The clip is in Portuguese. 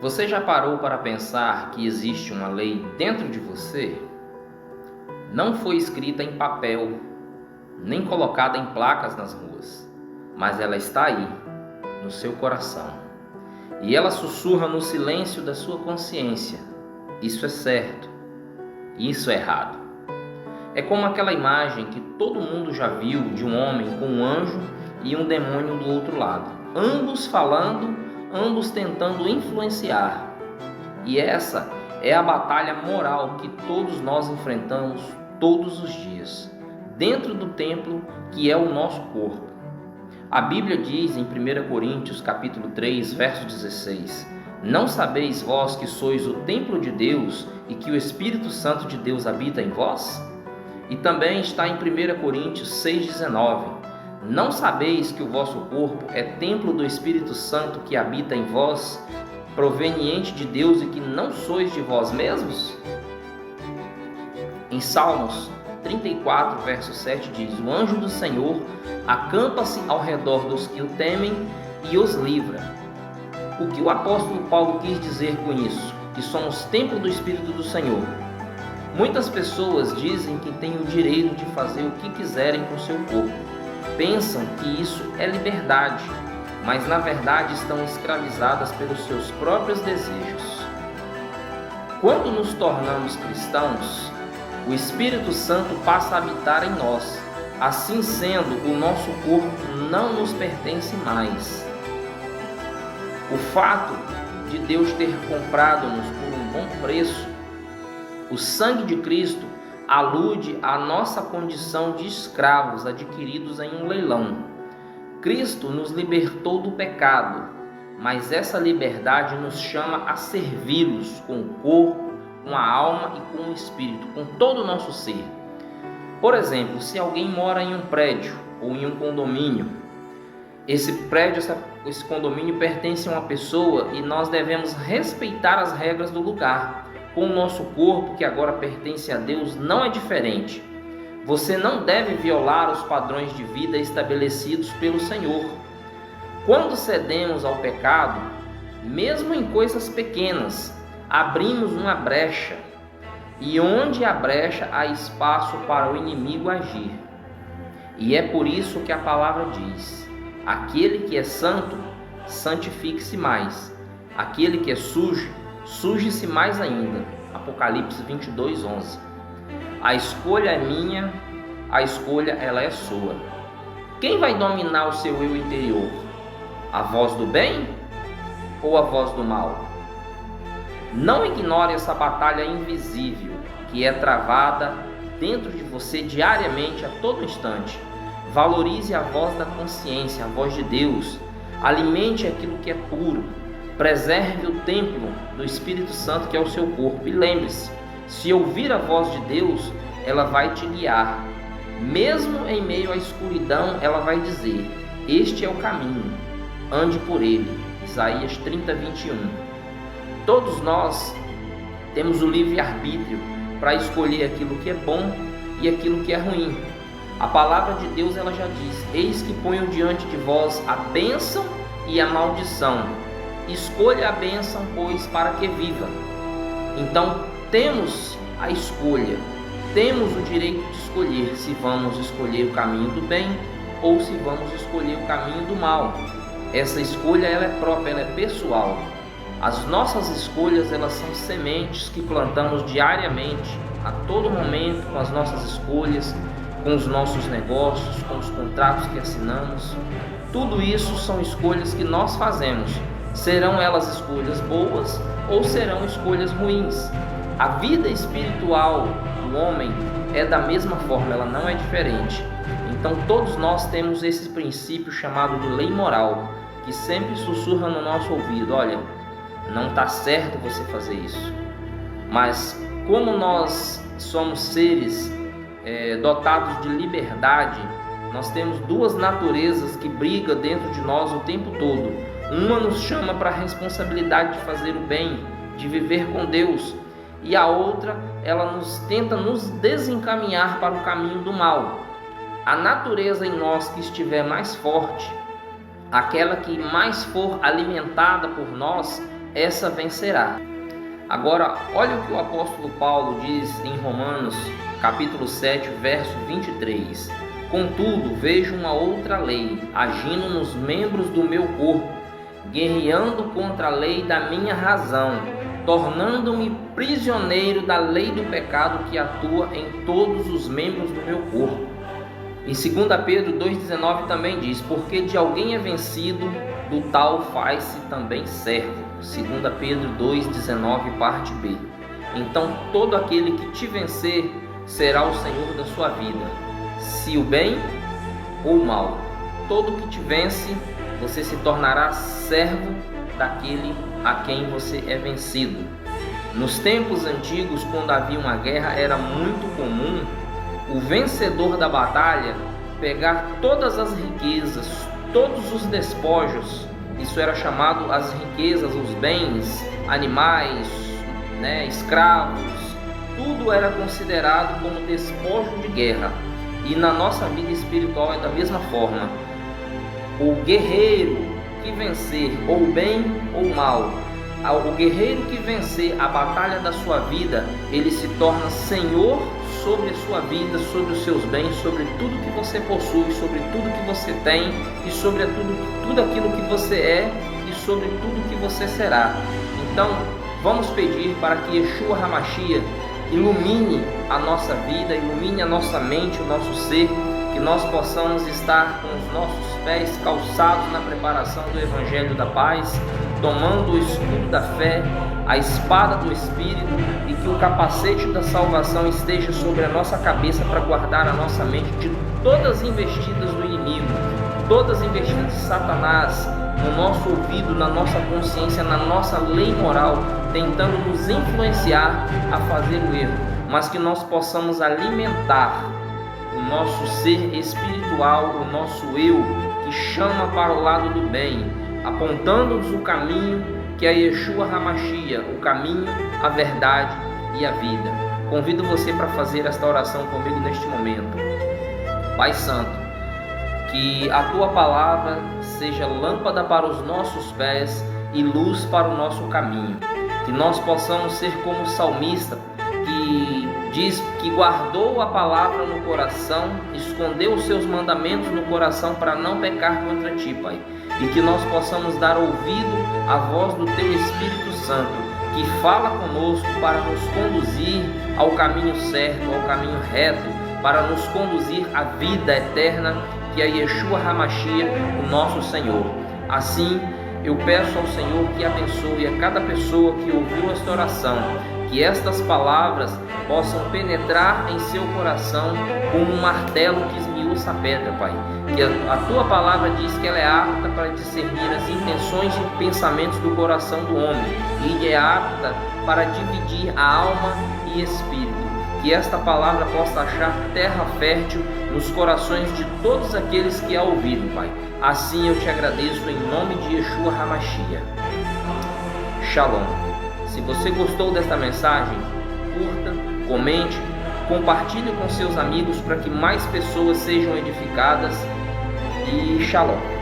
Você já parou para pensar que existe uma lei dentro de você? Não foi escrita em papel, nem colocada em placas nas ruas, mas ela está aí, no seu coração. E ela sussurra no silêncio da sua consciência: isso é certo, isso é errado. É como aquela imagem que todo mundo já viu de um homem com um anjo e um demônio do outro lado, ambos falando, ambos tentando influenciar. E essa é a batalha moral que todos nós enfrentamos todos os dias, dentro do templo que é o nosso corpo. A Bíblia diz em 1 Coríntios capítulo 3, verso 16: não sabeis vós que sois o templo de Deus e que o Espírito Santo de Deus habita em vós? E também está em 1 Coríntios 6,19: não sabeis que o vosso corpo é templo do Espírito Santo que habita em vós, proveniente de Deus e que não sois de vós mesmos? Em Salmos 34, verso 7 diz: o anjo do Senhor acampa-se ao redor dos que o temem e os livra. O que o apóstolo Paulo quis dizer com isso? Que somos templo do Espírito do Senhor. Muitas pessoas dizem que têm o direito de fazer o que quiserem com seu corpo. Pensam que isso é liberdade, mas na verdade estão escravizadas pelos seus próprios desejos. Quando nos tornamos cristãos, o Espírito Santo passa a habitar em nós. Assim sendo, o nosso corpo não nos pertence mais. O fato de Deus ter comprado-nos por um bom preço, o sangue de Cristo, alude à nossa condição de escravos adquiridos em um leilão. Cristo nos libertou do pecado, mas essa liberdade nos chama a servi-los com o corpo, com a alma e com o espírito, com todo o nosso ser. Por exemplo, se alguém mora em um prédio ou em um condomínio, esse prédio, esse condomínio pertence a uma pessoa e nós devemos respeitar as regras do lugar. Com o nosso corpo, que agora pertence a Deus, não é diferente. Você não deve violar os padrões de vida estabelecidos pelo Senhor. Quando cedemos ao pecado, mesmo em coisas pequenas, abrimos uma brecha. E onde há brecha, há espaço para o inimigo agir. E é por isso que a palavra diz: aquele que é santo, santifique-se mais. Aquele que é sujo, suje-se mais ainda. Apocalipse 22:11. A escolha é minha, a escolha ela é sua. Quem vai dominar o seu eu interior? A voz do bem ou a voz do mal? Não ignore essa batalha invisível que é travada dentro de você diariamente, a todo instante. Valorize a voz da consciência, a voz de Deus. Alimente aquilo que é puro. Preserve o templo do Espírito Santo que é o seu corpo. E lembre-se, se ouvir a voz de Deus, ela vai te guiar. Mesmo em meio à escuridão, ela vai dizer: este é o caminho, ande por ele. Isaías 30:21. Todos nós temos o livre-arbítrio para escolher aquilo que é bom e aquilo que é ruim. A palavra de Deus ela já diz: eis que ponho diante de vós a bênção e a maldição. Escolha a bênção, pois, para que viva. Então, temos a escolha, temos o direito de escolher se vamos escolher o caminho do bem ou se vamos escolher o caminho do mal. Essa escolha ela é própria, ela é pessoal. As nossas escolhas elas são sementes que plantamos diariamente, a todo momento, com as nossas escolhas, com os nossos negócios, com os contratos que assinamos. Tudo isso são escolhas que nós fazemos. Serão elas escolhas boas ou serão escolhas ruins? A vida espiritual do homem é da mesma forma, ela não é diferente. Então todos nós temos esse princípio chamado de lei moral, que sempre sussurra no nosso ouvido: olha, não está certo você fazer isso. Mas como nós somos seres dotados de liberdade, nós temos duas naturezas que brigam dentro de nós o tempo todo. Uma nos chama para a responsabilidade de fazer o bem, de viver com Deus, e a outra, ela tenta nos desencaminhar para o caminho do mal. A natureza em nós que estiver mais forte, aquela que mais for alimentada por nós, essa vencerá. Agora, olha o que o apóstolo Paulo diz em Romanos, capítulo 7, verso 23. Contudo, vejo uma outra lei, agindo nos membros do meu corpo, guerreando contra a lei da minha razão, tornando-me prisioneiro da lei do pecado que atua em todos os membros do meu corpo. Em 2 Pedro 2,19 também diz: porque de alguém é vencido, do tal faz-se também servo. 2 Pedro 2,19, parte B. Então todo aquele que te vencer será o Senhor da sua vida, se o bem ou o mal. Todo que te vence, você se tornará servo daquele a quem você é vencido. Nos tempos antigos, quando havia uma guerra, era muito comum o vencedor da batalha pegar todas as riquezas, todos os despojos. Isso era chamado as riquezas, os bens, animais, escravos. Tudo era considerado como despojo de guerra. E na nossa vida espiritual é da mesma forma. O guerreiro que vencer ou bem ou mal, o guerreiro que vencer a batalha da sua vida, ele se torna senhor sobre a sua vida, sobre os seus bens, sobre tudo que você possui, sobre tudo que você tem e sobre tudo aquilo que você é e sobre tudo que você será. Então, vamos pedir para que Yeshua HaMashiach ilumine a nossa vida, ilumine a nossa mente, o nosso ser, que nós possamos estar com os nossos pés calçados na preparação do Evangelho da Paz, tomando o escudo da fé, a espada do Espírito, e que o capacete da salvação esteja sobre a nossa cabeça para guardar a nossa mente de todas as investidas do inimigo, todas as investidas de Satanás, no nosso ouvido, na nossa consciência, na nossa lei moral, tentando nos influenciar a fazer o erro, mas que nós possamos alimentar o nosso ser espiritual, o nosso eu, que chama para o lado do bem, apontando-nos o caminho que é Yeshua HaMashiach, o caminho, a verdade e a vida. Convido você para fazer esta oração comigo neste momento. Pai Santo, que a Tua palavra seja lâmpada para os nossos pés e luz para o nosso caminho. Que nós possamos ser como o salmista, que diz que guardou a palavra no coração, escondeu os seus mandamentos no coração para não pecar contra Ti, Pai. E que nós possamos dar ouvido à voz do Teu Espírito Santo, que fala conosco para nos conduzir ao caminho certo, ao caminho reto, para nos conduzir à vida eterna, que é Yeshua HaMashiach, o nosso Senhor. Assim, eu peço ao Senhor que abençoe a cada pessoa que ouviu esta oração, que estas palavras possam penetrar em seu coração como um martelo que esmiuça a pedra, Pai. Que a Tua palavra diz que ela é apta para discernir as intenções e pensamentos do coração do homem, e é apta para dividir a alma e espírito. Que esta palavra possa achar terra fértil nos corações de todos aqueles que a ouviram, Pai. Assim eu te agradeço em nome de Yeshua HaMashiach. Shalom. Se você gostou desta mensagem, curta, comente, compartilhe com seus amigos para que mais pessoas sejam edificadas, e Shalom.